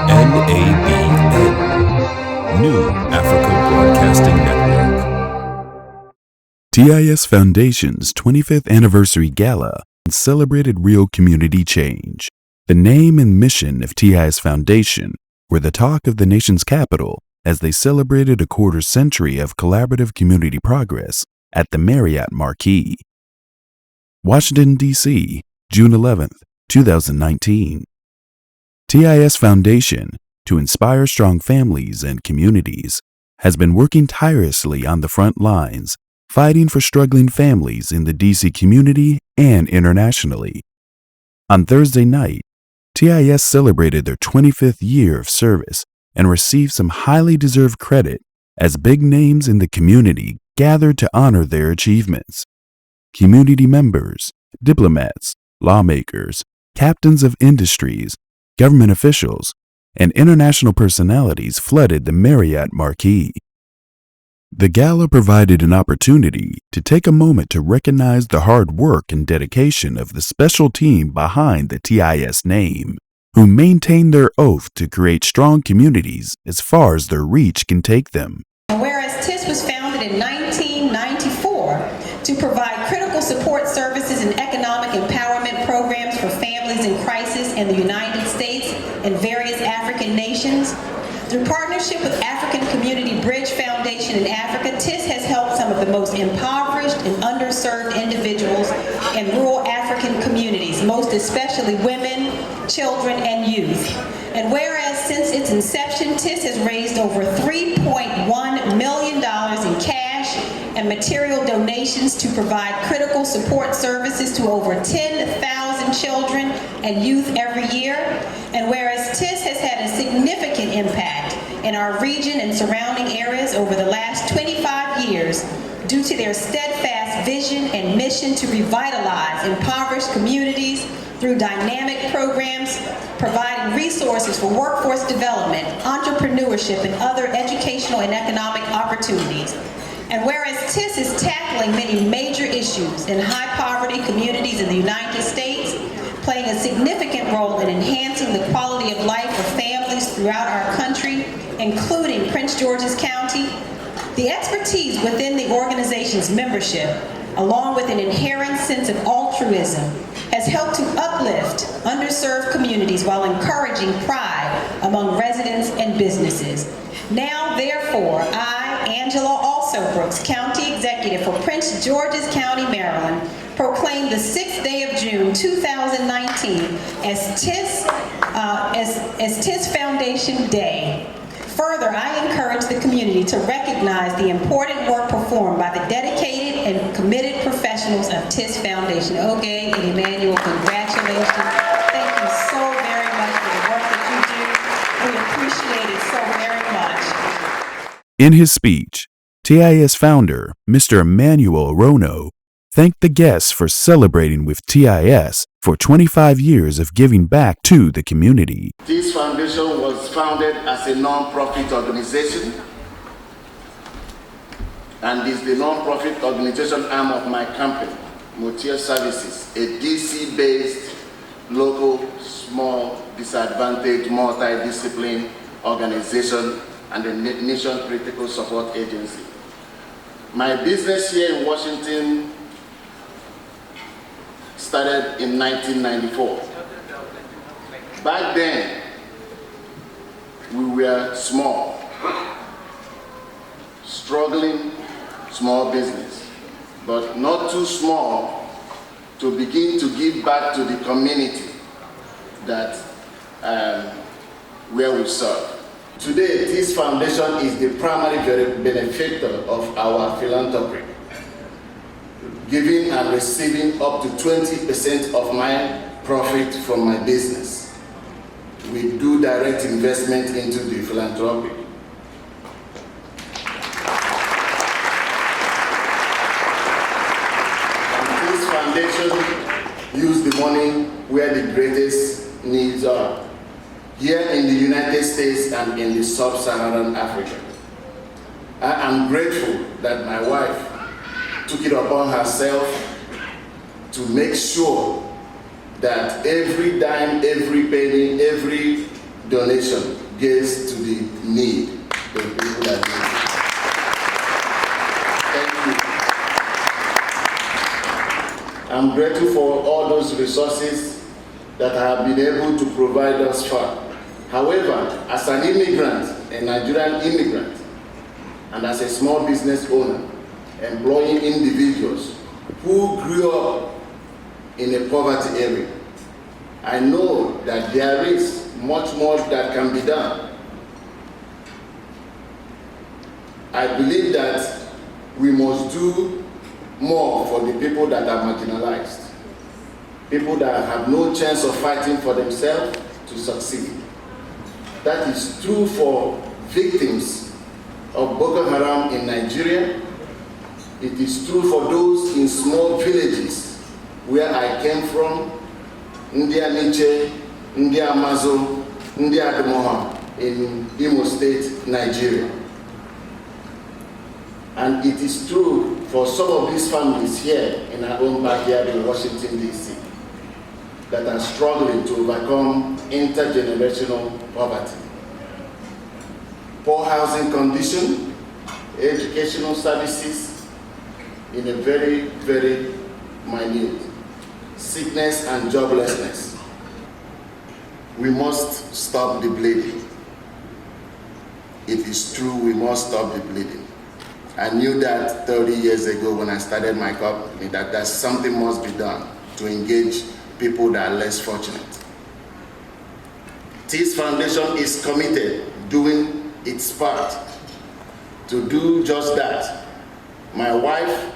NABN, New Africa Broadcasting Network. TIS Foundation's 25th Anniversary Gala celebrated real community change. The name and mission of TIS Foundation were the talk of the nation's capital as they celebrated a quarter century of collaborative community progress at the Marriott Marquis. Washington, D.C., June 11, 2019. TIS Foundation, to inspire strong families and communities, has been working tirelessly on the front lines, fighting for struggling families in the D.C. community and internationally. On Thursday night, TIS celebrated their 25th year of service and received some highly deserved credit as big names in the community gathered to honor their achievements. Community members, diplomats, lawmakers, captains of industries, government officials, and international personalities flooded the Marriott Marquis. The gala provided an opportunity to take a moment to recognize the hard work and dedication of the special team behind the TIS name, who maintain their oath to create strong communities as far as their reach can take them. Whereas TIS was founded in 1994 to provide critical support services and economic empowerment programs for families in crisis in the United States and various African nations, through partnership with African Community Bridge Foundation in Africa, TIS has helped some of the most impoverished and underserved individuals in rural African communities, most especially women, children, and youth. And whereas since its inception, TIS has raised over $3.1 million in cash and material donations to provide critical support services to over 10,000 children and youth every year. And whereas TIS has had a significant impact in our region and surrounding areas over the last 25 years due to their steadfast vision and mission to revitalize impoverished communities through dynamic programs, providing resources for workforce development, entrepreneurship, and other educational and economic opportunities. And whereas TIS is tackling many major issues in high poverty communities in the United States, playing a significant role in enhancing the quality of life of families throughout our country, including Prince George's County, the expertise within the organization's membership, along with an inherent sense of altruism, has helped to uplift underserved communities while encouraging pride among residents and businesses. Now, therefore, I, Angela Alsobrooks, County Executive for Prince George's County, Maryland, proclaim the 6th day of June 2019 as TIS Foundation Day. Further, I encourage the community to recognize the important work performed by the dedicated and committed professionals of TIS Foundation. Oge and Emmanuel, congratulations. Thank you so very much for the work that you do. We appreciate it so very much. In his speech, TIS founder, Mr. Emmanuel Rono, thanked the guests for celebrating with TIS for 25 years of giving back to the community. This foundation was founded as a non-profit organization and is the non-profit organization arm of my company, Motier Services, a DC-based, local, small, disadvantaged, multidisciplinary organization and a mission-critical support agency. My business here in Washington started in 1994. Back then, we were small, struggling small business, but not too small to begin to give back to the community that where we serve. Today, this foundation is the primary benefactor of our philanthropy, giving and receiving up to 20% of my profit from my business. We do direct investment into the philanthropy. And this foundation use the money where the greatest needs are, here in the United States and in the sub-Saharan Africa. I am grateful that my wife took it upon herself to make sure that every dime, every penny donation gets to the need, the people that need. Thank you. I'm grateful for all those resources that I have been able to provide thus far. However, as an immigrant, a Nigerian immigrant, and as a small business owner, employing individuals who grew up in a poverty area, I know that there is much more that can be done. I believe that we must do more for the people that are marginalized, people that have no chance of fighting for themselves to succeed. That is true for victims of Boko Haram in Nigeria. It is true for those in small villages where I came from, Ndia Niche, Ndia Amazo, Ndia Ademoha in Imo State, Nigeria. And it is true for some of these families here in our own backyard in Washington, D.C., that are struggling to overcome intergenerational poverty. Poor housing condition, educational services in a very, very minute, sickness and joblessness. We must stop the bleeding. It is true, we must stop the bleeding. I knew that 30 years ago when I started my company that something must be done to engage people that are less fortunate. TIS Foundation is committed doing its part to do just that. My wife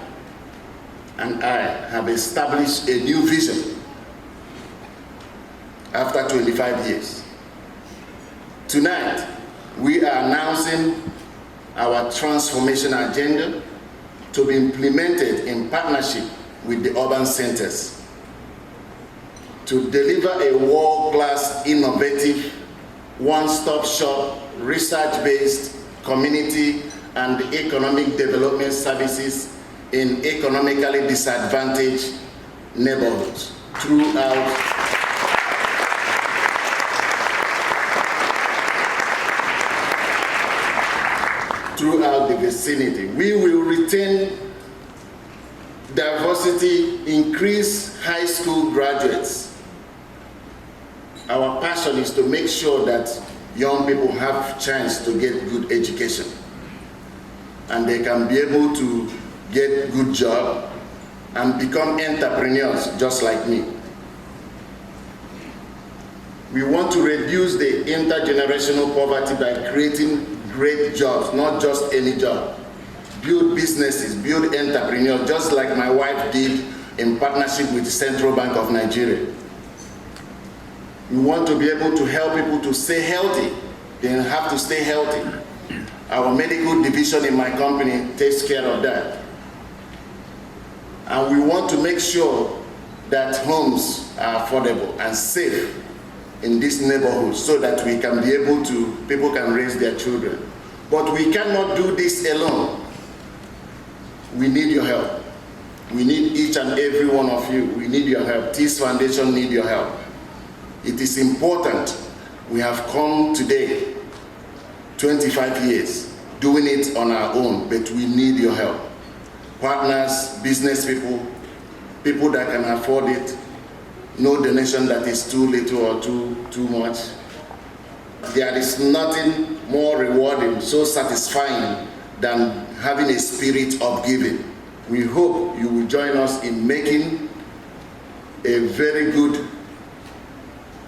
and I have established a new vision after 25 years. Tonight, we are announcing our transformation agenda to be implemented in partnership with the urban centers to deliver a world-class, innovative, one-stop shop, research-based community and economic development services in economically disadvantaged neighborhoods throughout the vicinity. We will retain diversity, increase high school graduates. Our passion is to make sure that young people have a chance to get good education and they can be able to get good job and become entrepreneurs just like me. We want to reduce the intergenerational poverty by creating great jobs, not just any job. Build businesses, build entrepreneurs, just like my wife did in partnership with the Central Bank of Nigeria. We want to be able to help people to stay healthy. They have to stay healthy. Our medical division in my company takes care of that. And we want to make sure that homes are affordable and safe in this neighborhood so that we can be able to, people can raise their children. But we cannot do this alone. We need your help. We need each and every one of you. We need your help. TIS Foundation needs your help. It is important. We have come today, 25 years, doing it on our own, but we need your help. Partners, business people, people that can afford it, no donation that is too little or too much. There is nothing more rewarding, so satisfying than having a spirit of giving. We hope you will join us in making a very good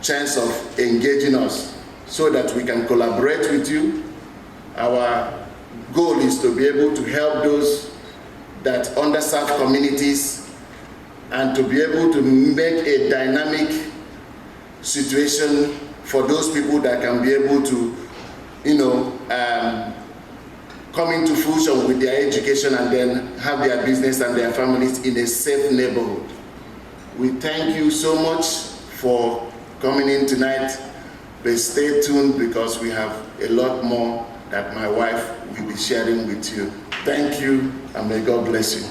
chance of engaging us so that we can collaborate with you. Our goal is to be able to help those that underserved communities and to be able to make a dynamic situation for those people that can be able to, come into fruition with their education and then have their business and their families in a safe neighborhood. We thank you so much for coming in tonight, but stay tuned because we have a lot more that my wife will be sharing with you. Thank you, and may God bless you.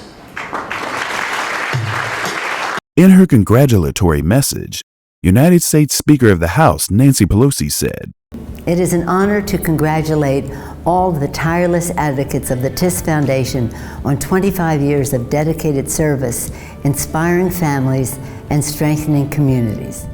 In her congratulatory message, United States Speaker of the House Nancy Pelosi said, It is an honor to congratulate all the tireless advocates of the TIS Foundation on 25 years of dedicated service, inspiring families and strengthening communities.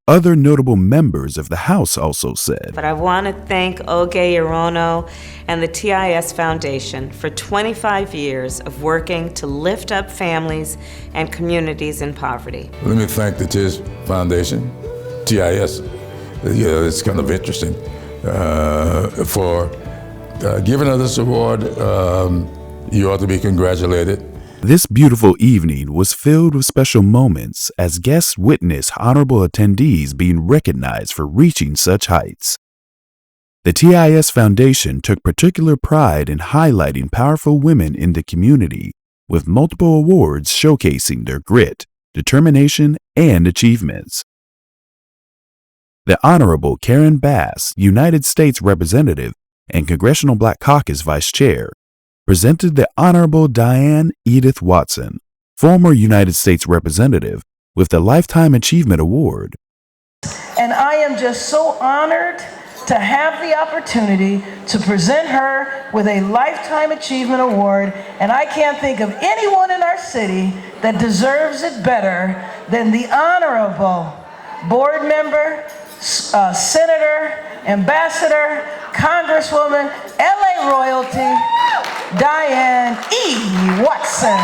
Other notable members of the House also said, But I want to thank Oge Irono and the TIS Foundation for 25 years of working to lift up families and communities in poverty. Let me thank the TIS Foundation, TIS. It's kind of interesting for giving us this award. You ought to be congratulated. This beautiful evening was filled with special moments as guests witnessed honorable attendees being recognized for reaching such heights. The TIS Foundation took particular pride in highlighting powerful women in the community, with multiple awards showcasing their grit, determination, and achievements. The Honorable Karen Bass, United States Representative and Congressional Black Caucus Vice Chair, presented the Honorable Diane Edith Watson, former United States Representative, with the Lifetime Achievement Award. And I am just so honored to have the opportunity to present her with a Lifetime Achievement Award, and I can't think of anyone in our city that deserves it better than the Honorable Board Member, Senator, Ambassador, Congresswoman, LA Royalty, Diane E. Watson.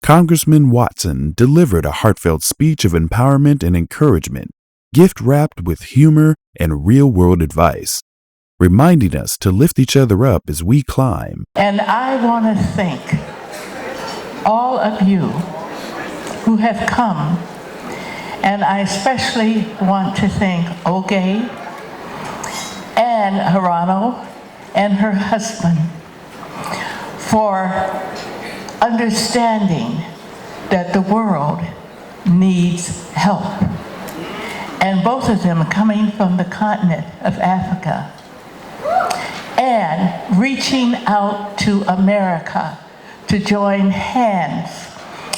Congressman Watson delivered a heartfelt speech of empowerment and encouragement, gift-wrapped with humor and real-world advice, reminding us to lift each other up as we climb. And I want to thank all of you who have come, and I especially want to thank Oge and Hirano and her husband for understanding that the world needs help. And both of them coming from the continent of Africa and reaching out to America to join hands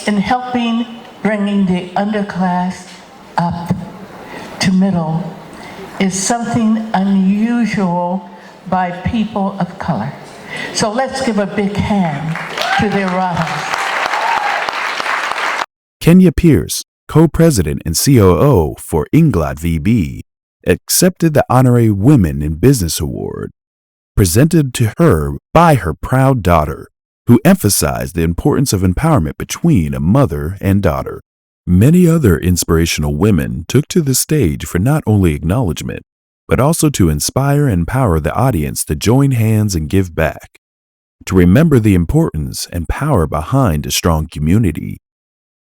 in helping bringing the underclass up to middle is something unusual by people of color. So let's give a big hand to the Iranos. Kenya Pierce, co-president and COO for Inglot VB, accepted the Honorary Women in Business Award, presented to her by her proud daughter, who emphasized the importance of empowerment between a mother and daughter. Many other inspirational women took to the stage for not only acknowledgement, but also to inspire and empower the audience to join hands and give back, to remember the importance and power behind a strong community,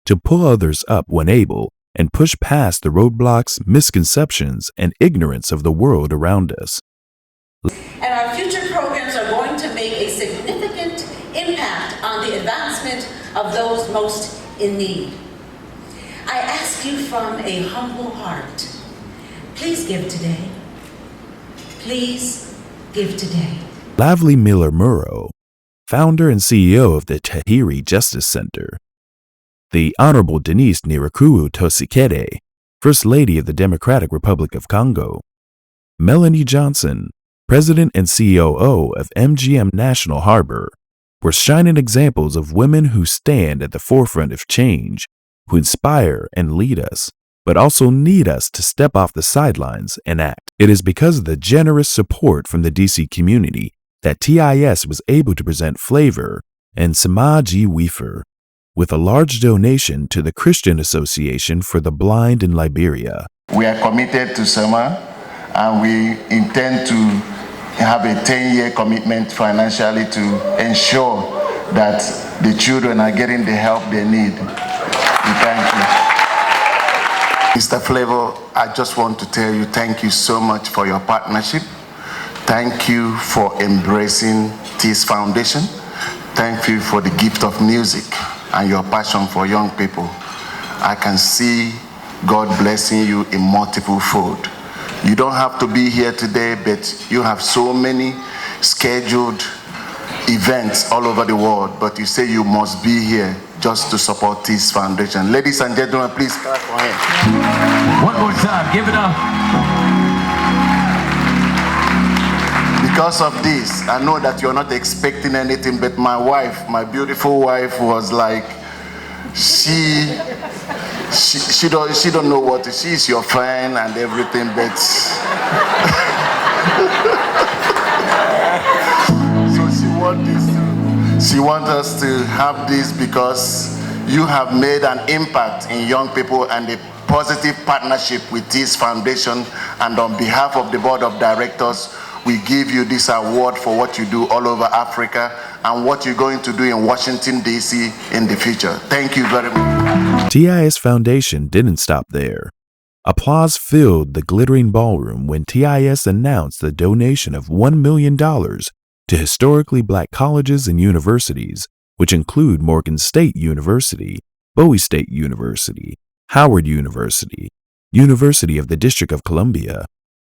to pull others up when able, and push past the roadblocks, misconceptions, and ignorance of the world around us. And our future programs are going to make a significant impact on the advancement of those most in need. I ask you from a humble heart, please give today. Please give today. Lavely Miller Murrow, founder and CEO of the Tahiri Justice Center. The Honorable Denise Nirakuwu Tosikere, First Lady of the Democratic Republic of Congo. Melanie Johnson, President and COO of MGM National Harbor, were shining examples of women who stand at the forefront of change, who inspire and lead us, but also need us to step off the sidelines and act. It is because of the generous support from the DC community that TIS was able to present Flavour and Semah G Weifur, with a large donation to the Christian Association for the Blind in Liberia. We are committed to Semah, and we intend to have a 10-year commitment financially to ensure that the children are getting the help they need. Thank you. Mr. Flavour, I just want to tell you thank you so much for your partnership. Thank you for embracing TIS Foundation. Thank you for the gift of music and your passion for young people. I can see God blessing you in multiple fold. You don't have to be here today, but you have so many scheduled events all over the world, but you say you must be here just to support this foundation. Ladies and gentlemen, please clap for him. One more time, give it up. Because of this, I know that you're not expecting anything, but my wife, my beautiful wife, was like, she don't know what she's your friend and everything, but so she wants us to have this because you have made an impact in young people and a positive partnership with this foundation, and on behalf of the board of directors, we give you this award for what you do all over Africa and what you're going to do in Washington, D.C. in the future. Thank you very much. TIS Foundation didn't stop there. Applause filled the glittering ballroom when TIS announced the donation of $1 million to historically black colleges and universities, which include Morgan State University, Bowie State University, Howard University, University of the District of Columbia,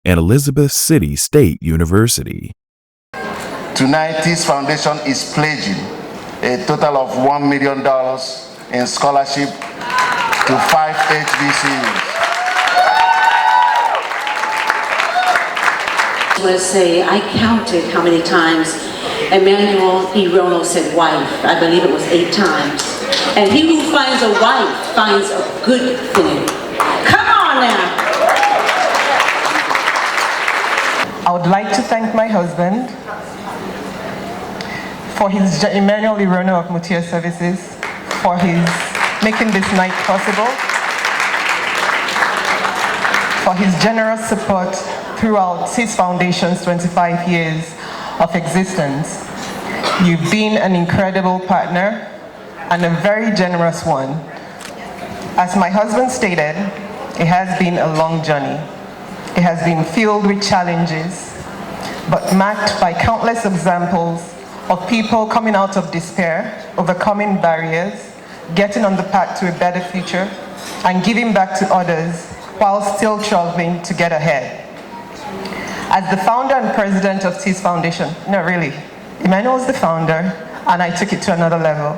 and Elizabeth City State University. Tonight, this foundation is pledging a total of $1 million in scholarship to 5 HBCUs. I want to say I counted how many times Emmanuel Irono said wife. I believe it was 8 times. And he who finds a wife finds a good thing. Come on now. I would like to thank my husband for his, Emmanuel Irono of Mutia Services, for his making this night possible, for his generous support throughout his foundation's 25 years of existence. You've been an incredible partner and a very generous one. As my husband stated, it has been a long journey. It has been filled with challenges, but marked by countless examples of people coming out of despair, overcoming barriers, getting on the path to a better future, and giving back to others while still struggling to get ahead. As the founder and president of TIS Foundation, no really, Emmanuel's the founder, and I took it to another level.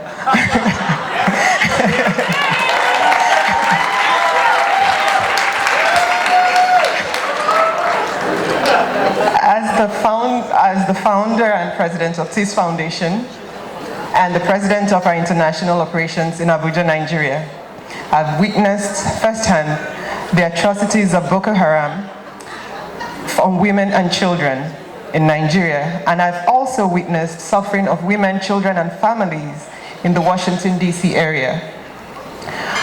As the founder and president of TIS Foundation and the president of our international operations in Abuja, Nigeria, I've witnessed firsthand the atrocities of Boko Haram on women and children in Nigeria, and I've also witnessed suffering of women, children, and families in the Washington, D.C. area.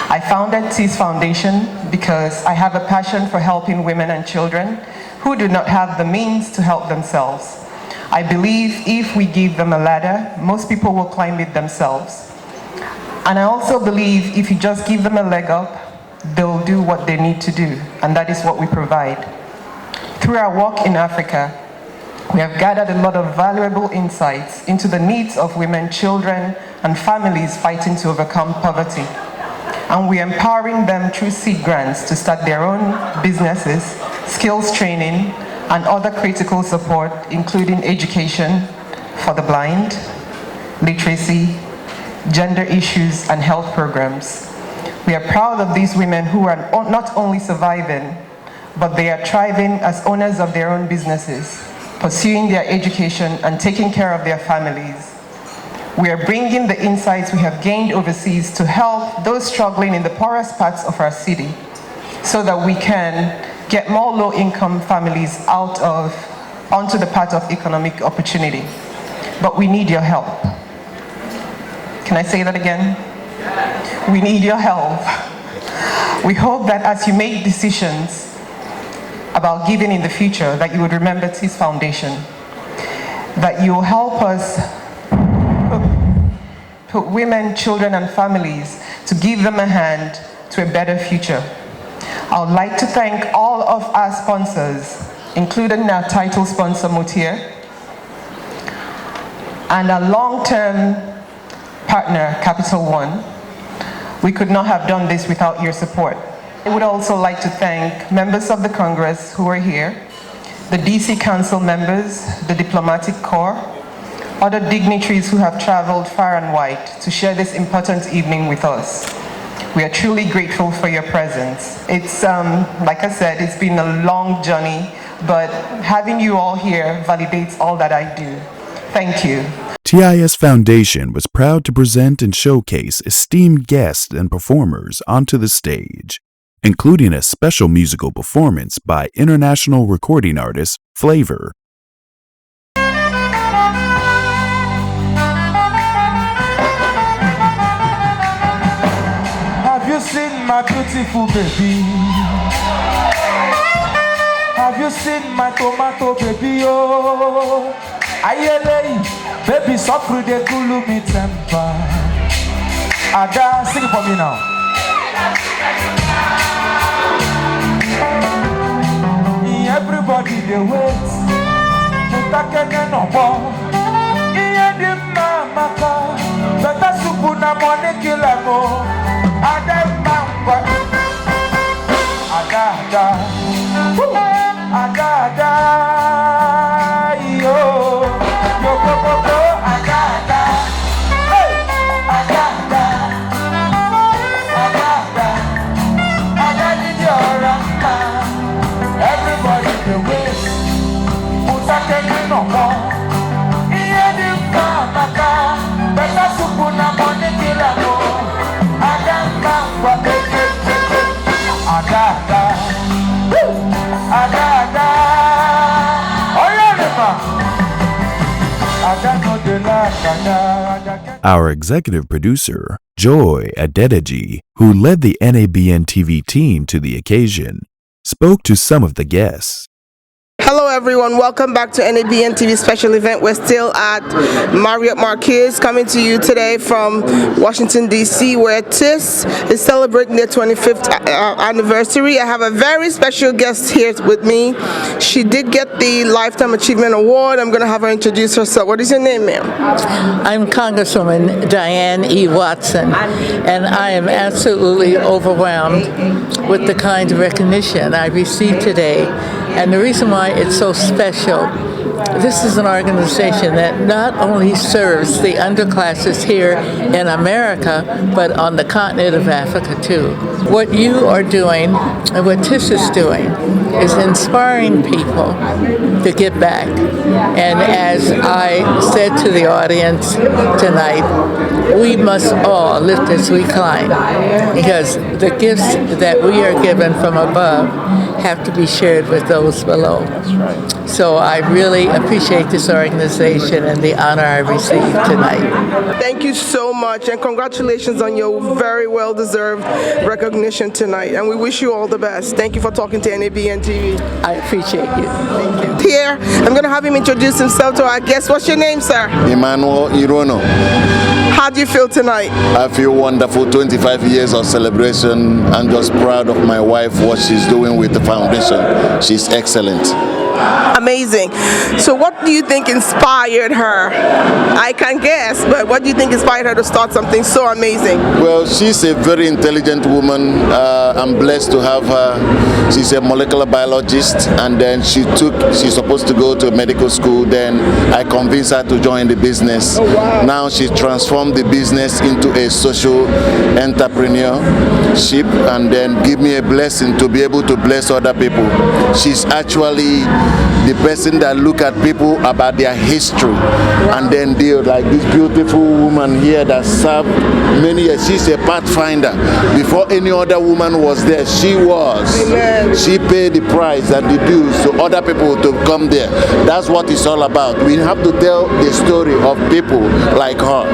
I founded TIS Foundation because I have a passion for helping women and children who do not have the means to help themselves. I believe if we give them a ladder, most people will climb it themselves. And I also believe if you just give them a leg up, they'll do what they need to do, and that is what we provide. Through our work in Africa, we have gathered a lot of valuable insights into the needs of women, children, and families fighting to overcome poverty. And we are empowering them through seed grants to start their own businesses, skills training, and other critical support, including education for the blind, literacy, gender issues, and health programs. We are proud of these women who are not only surviving, but they are thriving as owners of their own businesses, pursuing their education and taking care of their families. We are bringing the insights we have gained overseas to help those struggling in the poorest parts of our city so that we can get more low-income families onto the path of economic opportunity. But we need your help. Can I say that again? We need your help. We hope that as you make decisions about giving in the future, that you would remember TIS Foundation, that you will help us put women, children, and families to give them a hand to a better future. I would like to thank all of our sponsors, including our title sponsor, Mutia, and our long-term partner, Capital One. We could not have done this without your support. I would also like to thank members of the Congress who are here, the DC Council members, the Diplomatic Corps, other dignitaries who have traveled far and wide to share this important evening with us. We are truly grateful for your presence. It's, like I said, it's been a long journey, but having you all here validates all that I do. Thank you. TIS Foundation was proud to present and showcase esteemed guests and performers onto the stage, including a special musical performance by international recording artist Flavour. Have you seen my beautiful baby? Have you seen my tomato baby? Oh, ayele, baby, suffer the cool me temper. Ada, sing it for me now. Everybody they wait. Mutakene no more. Iye di mama, better supu na money killer mo. Ada mamba, ada, yo go, ada, hey, ada, need your ramba. Everybody the way, Mutakene no more. Iye di mama, better supu na money killer mo. Ada mamba. Our executive producer, Joy Adedeji, who led the NABN TV team to the occasion, spoke to some of the guests. Hello everyone, welcome back to NABN TV special event. We're still at Marriott Marquis, coming to you today from Washington DC, where TIS is celebrating their 25th anniversary. I have a very special guest here with me. She did get the Lifetime Achievement Award. I'm going to have her introduce herself. What is your name, ma'am? I'm Congresswoman Diane E. Watson, and I am absolutely overwhelmed with the kind of recognition I received today. And the reason why it's so special, this is an organization that not only serves the underclasses here in America, but on the continent of Africa too. What you are doing and what TIS is doing is inspiring people to give back. And as I said to the audience tonight, we must all lift as we climb, because the gifts that we are given from above have to be shared with those below. So I really appreciate this organization and the honor I received tonight. Thank you so much, and congratulations on your very well-deserved recognition tonight. And we wish you all the best. Thank you for talking to NABN TV. I appreciate you. Thank you. Here, I'm going to have him introduce himself to our guest. What's your name, sir? Emmanuel Irono. How do you feel tonight? I feel wonderful. 25 years of celebration. I'm just proud of my wife, what she's doing with the foundation. She's excellent. Amazing. So what do you think inspired her? I can guess, but what do you think inspired her to start something so amazing? Well, she's a very intelligent woman. I'm blessed to have her. She's a molecular biologist, and then she's supposed to go to medical school. Then I convinced her to join the business. Oh, wow. Now she transformed the business into a social entrepreneurship, and then give me a blessing to be able to bless other people. She's actually the person that look at people about their history, and then deal like this beautiful woman here that served many years. She's a pathfinder. Before any other woman was there, she was. Amen. She paid the price and the dues to other people to come there. That's what it's all about. We have to tell the story of people like her.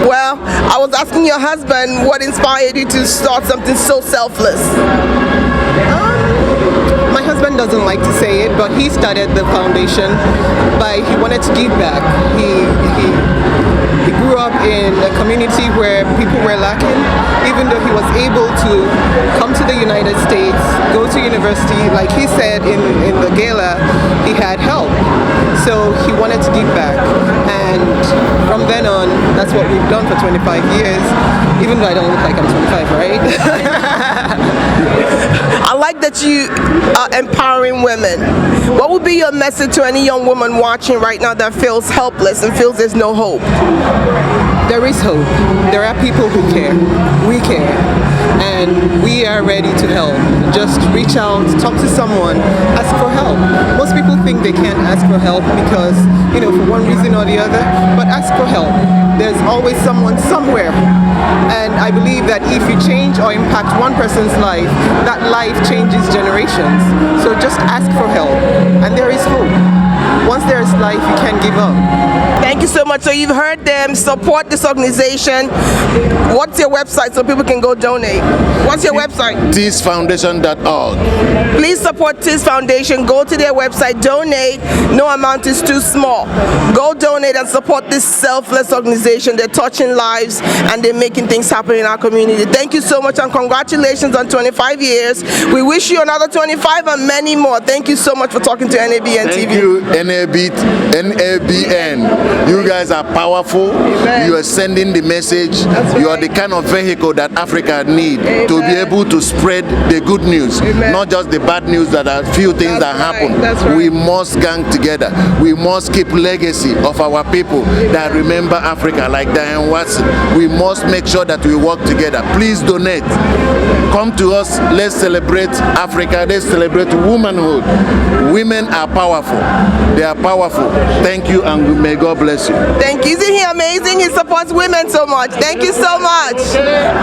Well, I was asking your husband what inspired you to start something so selfless. My husband doesn't like to say it, but he started the foundation he wanted to give back. He grew up in a community where people were lacking. Even though he was able to come to the United States, go to university, like he said in the Gala, he had help. So he wanted to give back. And from then on, that's what we've done for 25 years, even though I don't look like I'm 25, right? I like that you are empowering women. What would be your message to any young woman watching right now that feels helpless and feels there's no hope? There is hope. There are people who care. We care. And we are ready to help. Just reach out, talk to someone, ask for help. Most people think they can't ask for help because, for one reason or the other, but ask for help. There's always someone somewhere. And I believe that if you change or impact one person's life, that life changes generations. So just ask for help. And there is hope. Once there is life, you can't give up. Thank you so much. So you've heard them. Support this organization. What's your website so people can go donate? What's your website? TISFoundation.org. Please support TIS Foundation. Go to their website. Donate. No amount is too small. Go donate and support this selfless organization. They're touching lives and they're making things happen in our community. Thank you so much and congratulations on 25 years. We wish you another 25 and many more. Thank you so much for talking to NABN TV. Thank you, NABN. You guys are powerful. Amen. You are sending the message. Right. You are the kind of vehicle that Africa needs to be able to spread the good news, not just the bad news. That are few things that happen. Right. We must gang together. We must keep legacy of our people that remember Africa, like Diane Watson. We must make sure that we work together. Please donate. Come to us. Let's celebrate Africa. Let's celebrate womanhood. Women are powerful. They are powerful. Thank you and may God bless you. Thank you. Isn't he amazing? He supports women so much. Thank you so much.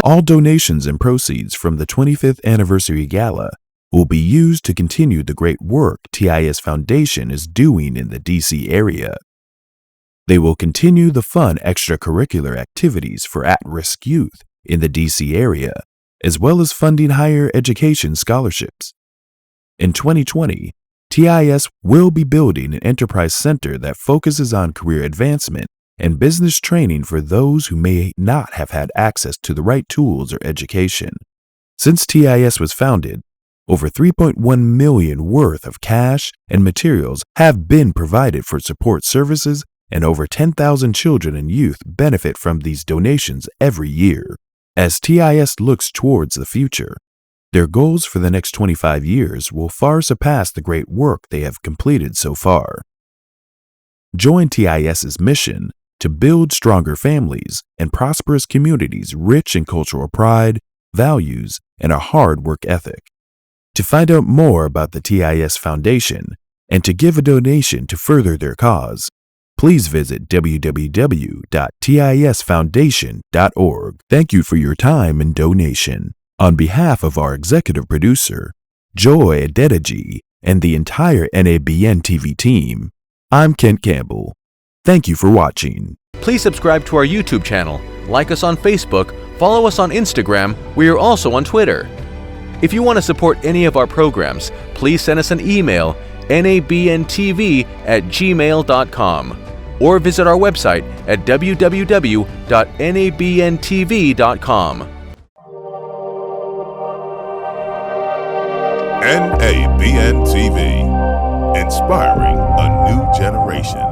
All donations and proceeds from the 25th Anniversary Gala will be used to continue the great work TIS Foundation is doing in the D.C. area. They will continue the fun extracurricular activities for at-risk youth in the D.C. area, as well as funding higher education scholarships. In 2020, TIS will be building an enterprise center that focuses on career advancement and business training for those who may not have had access to the right tools or education. Since TIS was founded, over $3.1 million worth of cash and materials have been provided for support services, and over 10,000 children and youth benefit from these donations every year. As TIS looks towards the future, their goals for the next 25 years will far surpass the great work they have completed so far. Join TIS's mission to build stronger families and prosperous communities rich in cultural pride, values, and a hard work ethic. To find out more about the TIS Foundation and to give a donation to further their cause, please visit www.tisfoundation.org. Thank you for your time and donation. On behalf of our executive producer, Joy Adedeji, and the entire NABN TV team, I'm Kent Campbell. Thank you for watching. Please subscribe to our YouTube channel, like us on Facebook, follow us on Instagram. We are also on Twitter. If you want to support any of our programs, please send us an email, nabntv@gmail.com, or visit our website at www.nabntv.com. NABN TV, inspiring a new generation.